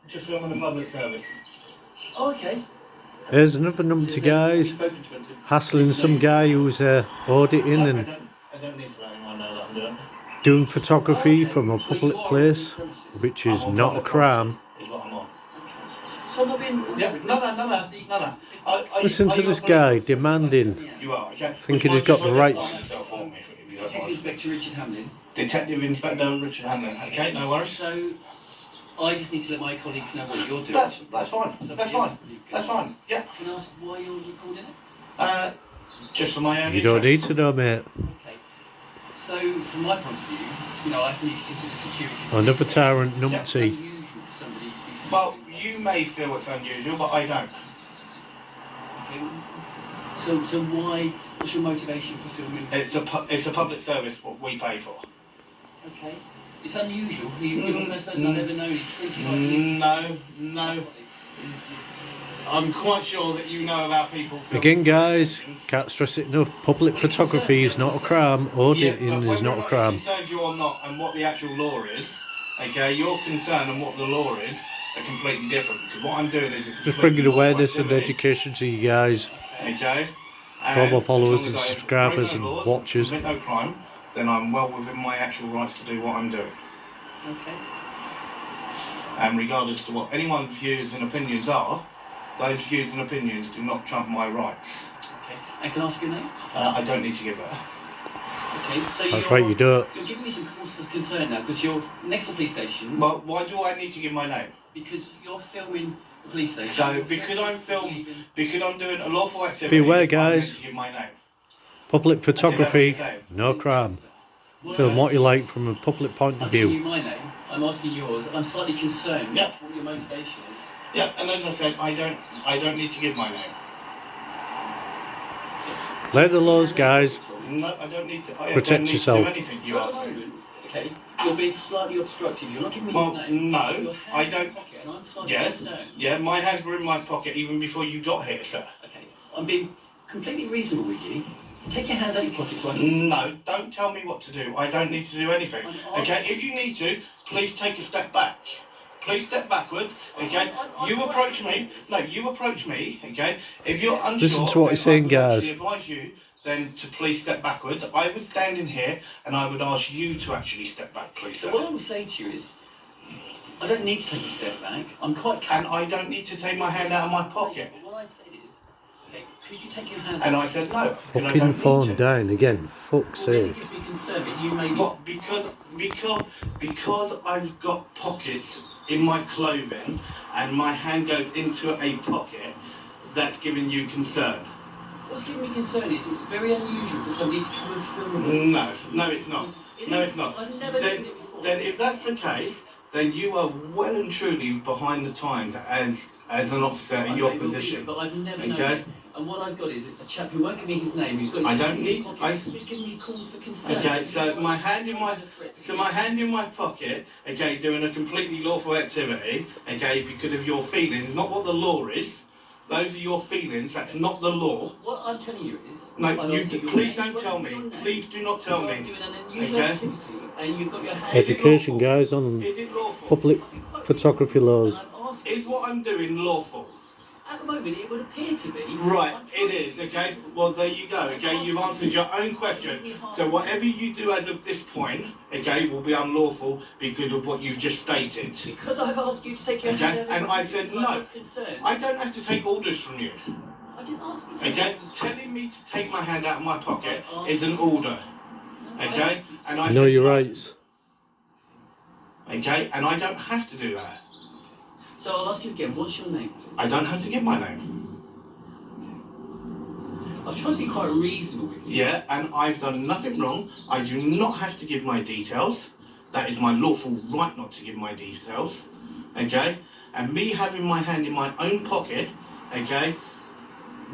Just filming a public service. Oh, okay. Here's another numpty guys hassling some guy who's auditing and I don't need to let anyone know that I'm doing. doing photography from a public place, which is not a crime. Is what I'm on. So I'm not being. Yeah, no. Listen to this guy demanding, You are, okay. thinking he's got the rights. Detective Inspector Richard Hamlin. Detective Inspector Richard Hamlin. Okay, no worries. So I just need to let my colleagues know what you're doing. That's fine. That's fine. That's fine. Yeah. Can I ask why you're recording it? Just for my own. You don't need interest. to know, mate. Okay. So from my point of view, I need to consider security. Another tyrant It's numpty. unusual for somebody to be. Well, you may feel it's unusual, but I don't. Okay. So why? What's your motivation for filming? It's a public service what we pay for. Okay. It's unusual. You're the first person I've ever known in 25 years. No. I'm quite sure that you know about people. Again, guys, can't stress it enough. Public photography is not a crime. Auditing is not a crime. Concerned you or not, and what the actual law is, okay? Your concern and what the law is are completely different. Because what I'm doing is Just bringing awareness and education to you guys. Okay. For all my followers as and long as I subscribers break no and laws, watchers. commit no crime, then I'm well within my actual rights to do what I'm doing. Okay. And regardless to what anyone's views and opinions are, those views and opinions do not trump my rights. Okay. And can I ask your name? I don't need to give that. Okay. So That's right, you do it. You're giving me some cause for concern now because you're next to the police station. But why do I need to give my name? Because you're filming the police station. So because I'm doing a lawful activity, Beware, I guys. need to give my name. Public photography, Is that what you're saying? no crime. Well, Film what you like from a public point I'm of giving view. you my name. I'm asking yours. I'm slightly concerned. Yeah. What your motivation is. Yeah, and as I said, I don't need to give my name. Let the laws, guys. No, I don't need to. I Protect don't need yourself. To do anything you So at ask the me. moment, okay, you're being slightly obstructive. You're not giving me Well, your name. no, Your hand's I in your don't- pocket, and I'm slightly Yeah, concerned. yeah, my hands were in my pocket even before you got here, sir. Okay, I'm being completely reasonable with you. Take your hands out of your pocket so I can. No, don't tell me what to do. I don't need to do anything. Okay, if you need to, please take a step back. Please step backwards, okay? You approach me. No, you approach me, okay? If you're unsure, Listen to what he's then I saying, would guys. actually advise you then to please step backwards. I would stand in here and I would ask you to actually step back, please, So sir. what I will say to you is, I don't need to take a step back. I'm quite. And I don't need to take my hand out of my pocket. But what I said is, okay, could you take your hands? And out? I said no. because I don't Fucking need phone to. down again. Fuck's Well, it sake. gives me concern, but you may be. What? Because I've got pockets in my clothing and my hand goes into a pocket, that's giving you concern. What's giving me concern is it's very unusual for somebody to come and film. No, it's not. No, it's not. I've never Then, done it before. then if that's the case, then you are well and truly behind the times as an officer in I your may well be, position. but I've never known Okay? it. And what I've got is a chap who won't give me his name, who's got his I hand don't in his need- pocket, who's giving me cause for concern. Okay, so my hand in my pocket, okay, doing a completely lawful activity, okay, because of your feelings, not what the law is. Those are your feelings. That's not the law. What I'm telling you is, No, I've you asked your please name, don't what tell is me. your name? Please do not tell You're me. doing an unusual Okay? activity, and you've got your hand. Education, guys, on Is it lawful? public photography laws. And I'm asking, Is what I'm doing lawful? at the moment, it would appear to be. Right, I'm it trying to is, be okay? reasonable. Well, there you go, okay? You've answered your own question. So whatever you do as of this point, okay, will be unlawful because of what you've just stated. Because I've asked you to take your hand Okay, out of and your I pocket said because no. I've got concern. I don't have to take orders from you, I didn't ask you to. okay? Telling me to take my hand out of my pocket is an order, okay? And I Know said your no, rights. okay? And I don't have to do that. So I'll ask you again. What's your name? I don't have to give my name. I was trying to be quite reasonable with you. Yeah, and I've done nothing wrong. I do not have to give my details. That is my lawful right not to give my details. Okay? And me having my hand in my own pocket, okay?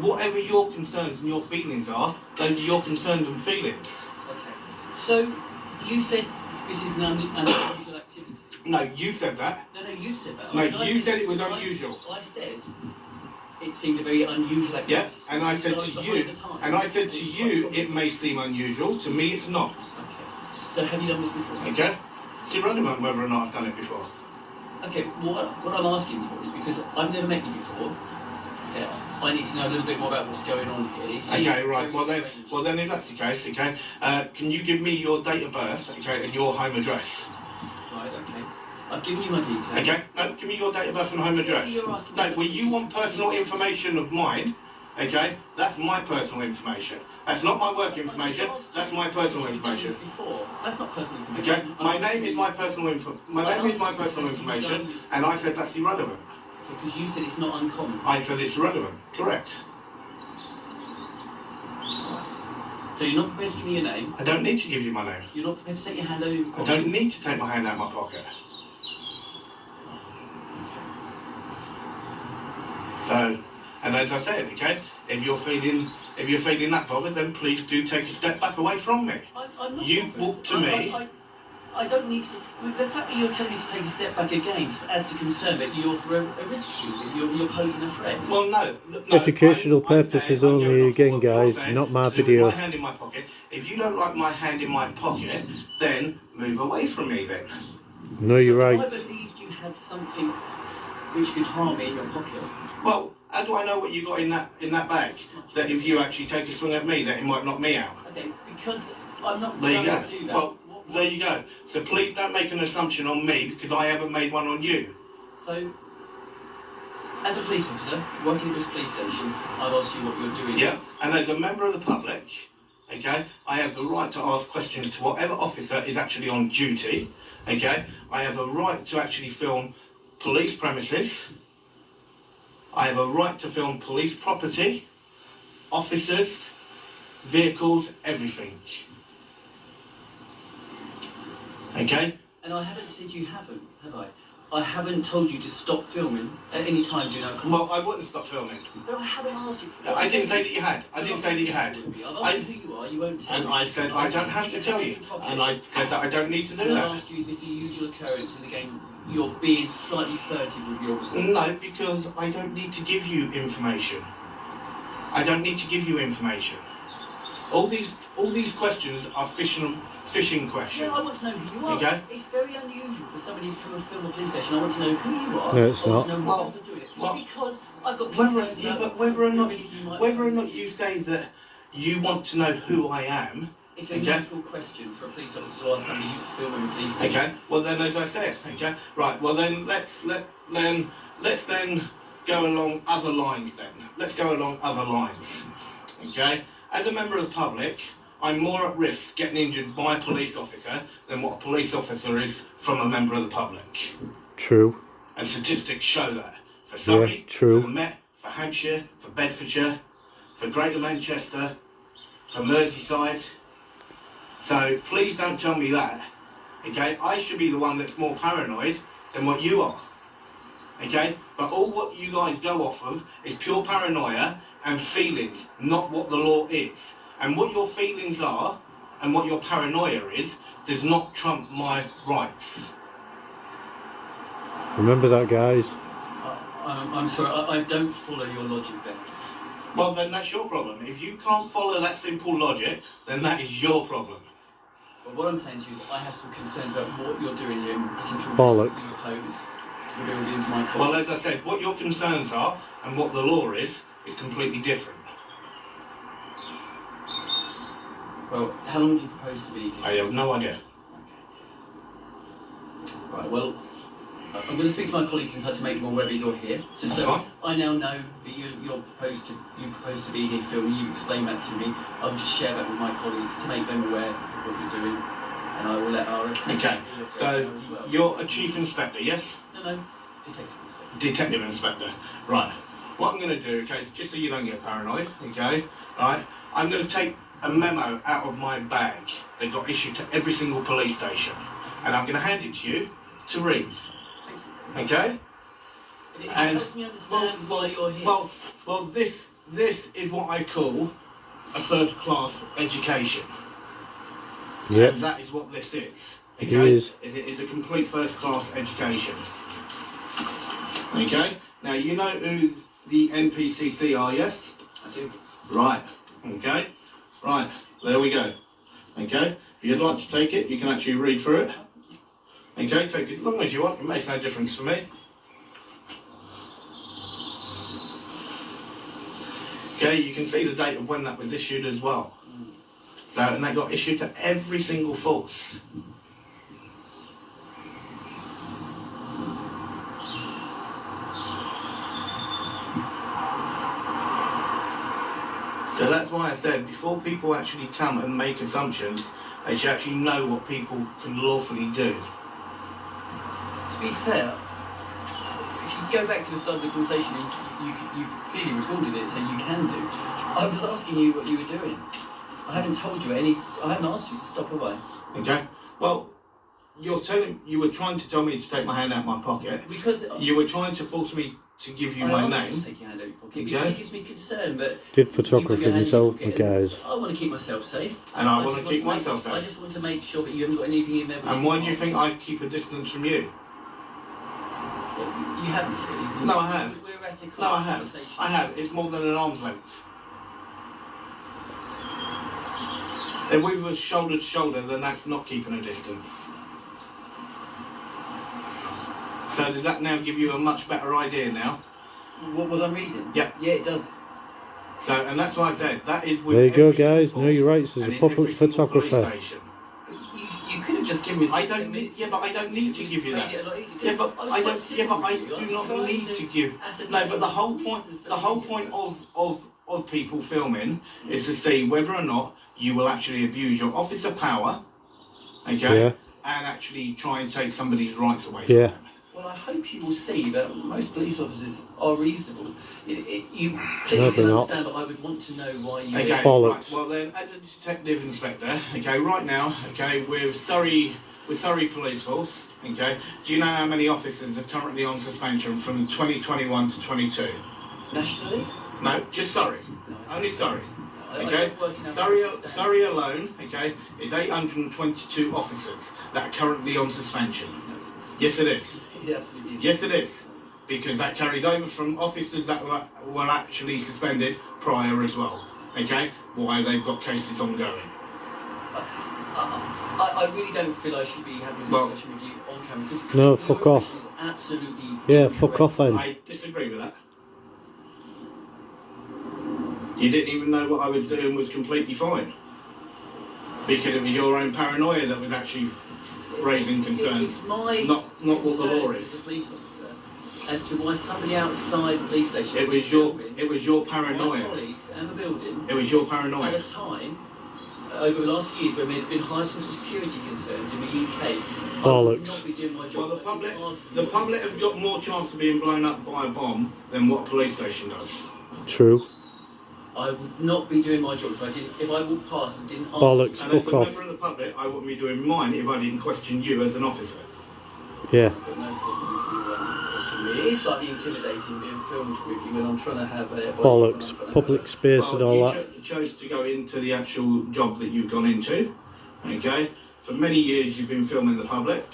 Whatever your concerns and your feelings are, those are your concerns and feelings. Okay. So you said this is an unusual activity. No, you said that. No, you said that. No, I you said it was I- unusual. I said it seemed a very unusual activity. Yeah, and I said So to behind you, the times. and I said to It's you, quite it may seem unusual. To me, it's not. Okay. So have you done this before? Okay? It's irrelevant whether or not I've done it before. Okay, what I'm asking for is because I've never met you before. Okay, I need to know a little bit more about what's going on here. It seems Okay, right. very strange. Well then, if that's the case, okay, can you give me your date of birth, okay, and your home address? Right, okay. I've given you my details. Okay, no, give me your date of birth and home address. You're asking me No, something well, you want personal information of mine, okay? That's my personal information. That's not my work information. That's my personal information. Before. That's not personal Okay, information. my name is my personal information, and I said that's irrelevant. Because you said it's not uncommon. I said it's irrelevant. Correct. So you're not prepared to give me your name. I don't need to give you my name. You're not prepared to take your hand over your I pocket. don't need to take my hand out of my pocket. So, and as I said, okay, if you're feeling that bothered, then please do take a step back away from me. I'm not You bothered. walk to me. I don't need to. The fact that you're telling me to take a step back again just adds to concern that you're for a risk to me. You're posing a threat. Well, no. Educational purposes I'm only going off again, what you're guys, saying, not my to do with video. My hand in my pocket. If you don't like my hand in my pocket, then move away from me. Then. Know your I rights. believed you had something which could harm me in your pocket. Well, how do I know what you got in that bag? That if you actually take a swing at me, that it might knock me out. Okay, because I'm not There you going go. to do that. Well, there you go. So please don't make an assumption on me because I haven't made one on you. So, as a police officer working at this police station, I've asked you what you're doing. Yeah. And as a member of the public, okay, I have the right to ask questions to whatever officer is actually on duty. Okay. I have a right to actually film police premises. I have a right to film police property, officers, vehicles, everything. Okay? And I haven't said you haven't, have I? I haven't told you to stop filming at any time during our Well, I wouldn't stop filming. But I haven't asked you. I didn't say that you had. I You're didn't not say that you being had. reasonable with me. I've asked you who you are, you won't tell And me. I said I don't have to tell you. And I said that I don't need to do And I that. asked you, is this a usual occurrence in the game? You're being slightly furtive with your response. No, because I don't need to give you information. I don't need to give you information. All these questions are fishing questions. Yeah, I want to know who you are. Okay. It's very unusual for somebody to come and film a police station. I want to know who you are. No, it's I want not. to know why you're doing it. Not because I've got concerns about whether or the not risk you might pose. you say that you want to know who I am. It's a Okay. natural question for a police officer to ask somebody who's filming a police station. Okay. Well then, as I said, okay. Right. Well then, let's go along other lines then. Let's go along other lines. Okay. As a member of the public, I'm more at risk getting injured by a police officer than what a police officer is from a member of the public. True. And statistics show that. For Surrey, true. for the Met, for Hampshire, for Bedfordshire, for Greater Manchester, for Merseyside. So please don't tell me that. Okay? I should be the one that's more paranoid than what you are. Okay? But all what you guys go off of is pure paranoia and feelings, not what the law is. And what your feelings are and what your paranoia is does not trump my rights. Remember that, guys. I'm sorry, I don't follow your logic there. Well, then that's your problem. If you can't follow that simple logic, then that is your problem. But what I'm saying to you is I have some concerns about what you're doing here and potential Bollocks. risks that you posed to be building into my colleagues. Well, as I said, what your concerns are and what the law is completely different. Well, how long do you propose to be here? I have no idea. Right, well, I'm going to speak to my colleagues inside to make them aware that you're here. Just so That's fine. I now know that you propose to be here, Phil, and you explain that to me. I will just share that with my colleagues to make them aware of what you're doing. And I will let our Okay, so know as well. you're a chief inspector, yes? No, detective inspector. Detective inspector. Right. What I'm going to do, okay, just so you don't get paranoid, okay, right, I'm going to take a memo out of my bag that got issued to every single police station, and I'm going to hand it to you to read, Thank you. okay? It And- helps me understand why you're here. Well, this is what I call a first-class education. Yep. And that is what this is. It Okay? is. It is a complete first-class education. Okay? Now, you know who the NPCC are, yes? I do. Right. Okay? Right. There we go. Okay? If you'd like to take it, you can actually read through it. Okay, take as long as you want, it makes no difference for me. Okay, you can see the date of when that was issued as well. So, and that got issued to every single force. So that's why I said, before people actually come and make assumptions, they should actually know what people can lawfully do. To be fair, if you go back to the start of the conversation, you've clearly recorded it, so you can do. I was asking you what you were doing. I haven't told you I haven't asked you to stop, have I? Okay. Well, you were trying to tell me to take my hand out of my pocket. Because You were trying to force me to give you I my asked name. you to take your hand out of your pocket Okay. because it gives me concern. But Did you photography put your hand in myself, your my pocket and guys. I want to keep myself safe. And I want just to keep make- myself safe. I just want to make sure that you haven't got anything in there. which And why do you can't. think I keep a distance from you? Well, you haven't really. No, I have. We're at a No, I have. conversation. I have. It's more than an arm's length. If we were shoulder to shoulder, then that's not keeping a distance. So does that now give you a much better idea now? What was I reading? Yeah. Yeah, it does. So, and that's why I said, that is with There you go, every single guys. force Know your rights as and a in public every single police photographer. station. But you could have just given me. I 10 don't need. minutes. Yeah, but I don't need to give you Made that. it a lot easier. Yeah, but was I quite don't. Yeah, simple but I with you. do was not trying need to give. ascertain No, but the whole the point. reasons for The whole doing point it. of people filming is to see whether or not you will actually abuse your officer power, okay, Yeah. and actually try and take somebody's rights away from Yeah. them. Well, I hope you will see that most police officers are reasonable. You No, clearly they're can not. understand, but I would want to know why you. Okay, Bollocks. right, well then, as a detective inspector, okay, right now, okay, with Surrey Police Force, okay, do you know how many officers are currently on suspension from 2021 to 22? Nationally? No, just Surrey, No, I only don't. Surrey. I Okay, don't work in Surrey, Aboriginal standards. Surrey alone, okay, is 822 officers that are currently on suspension. No, it's not. Yes, it is. It absolutely is. Yes, it is. Because that carries over from officers that were actually suspended prior as well. Okay, why they've got cases ongoing. I really don't feel I should be having this Well- discussion with you on camera because No, your fuck off. information is absolutely Yeah, fuck incorrect. off then. I disagree with that. You didn't even know what I was doing was completely fine. Because it was your own paranoia that was actually raising It concerns. was my Not what the law concerns is. as a police officer as to why somebody outside the police station It was was your filming my paranoia. colleagues and the building It was your at paranoia. a time over the last few years when there's been heightened security concerns in the UK. I would Bollocks. not be doing my job. Well, the if I public, didn't ask the you. public have got more chance of being blown up by a bomb than what a police station does. True. I would not be doing my job if I walked past and didn't ask Bollocks. And as Fuck a off. member of the public, I wouldn't be doing mine if I didn't question you as an officer. Yeah. I've got no problem with you questioning me. It is slightly intimidating being filmed with you when I'm trying to have a Bollocks. Public space and all you that. chose to go into the actual job that you've gone into. Okay. For many years, you've been filming the public.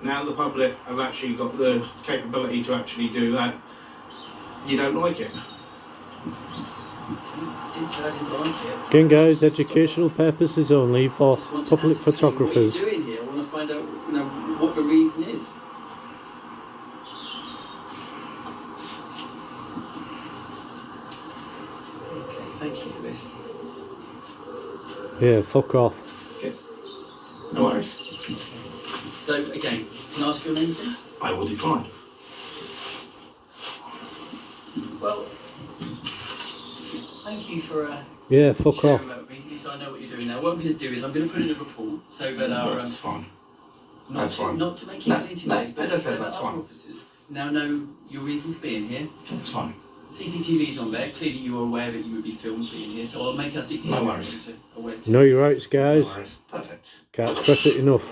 Now the public have actually got the capability to actually do that. You don't like it. I didn't say I didn't like it. Again, guys, educational purposes only for I just want to public ascertain photographers. What are you doing here? I want to find out, what the reason is. Okay, thank you for this. Yeah, fuck off. No worries. So again, can I ask your name, please? I will decline. Well, thank you for Yeah, fuck sharing off. that with me. At least I know what you're doing now. What I'm going to do is I'm going to put in a report so that our That's fine. not That's to, fine. not to make you No, feel intimidated, no, as I but said, so that that's other fine. officers now know your reason for being here. That's fine. CCTV's on there. Clearly, you are aware that you would be filmed being here, so I'll make our CCTV No worries. monitor aware too. Know your rights, No guys. worries. Perfect. Can't stress it enough.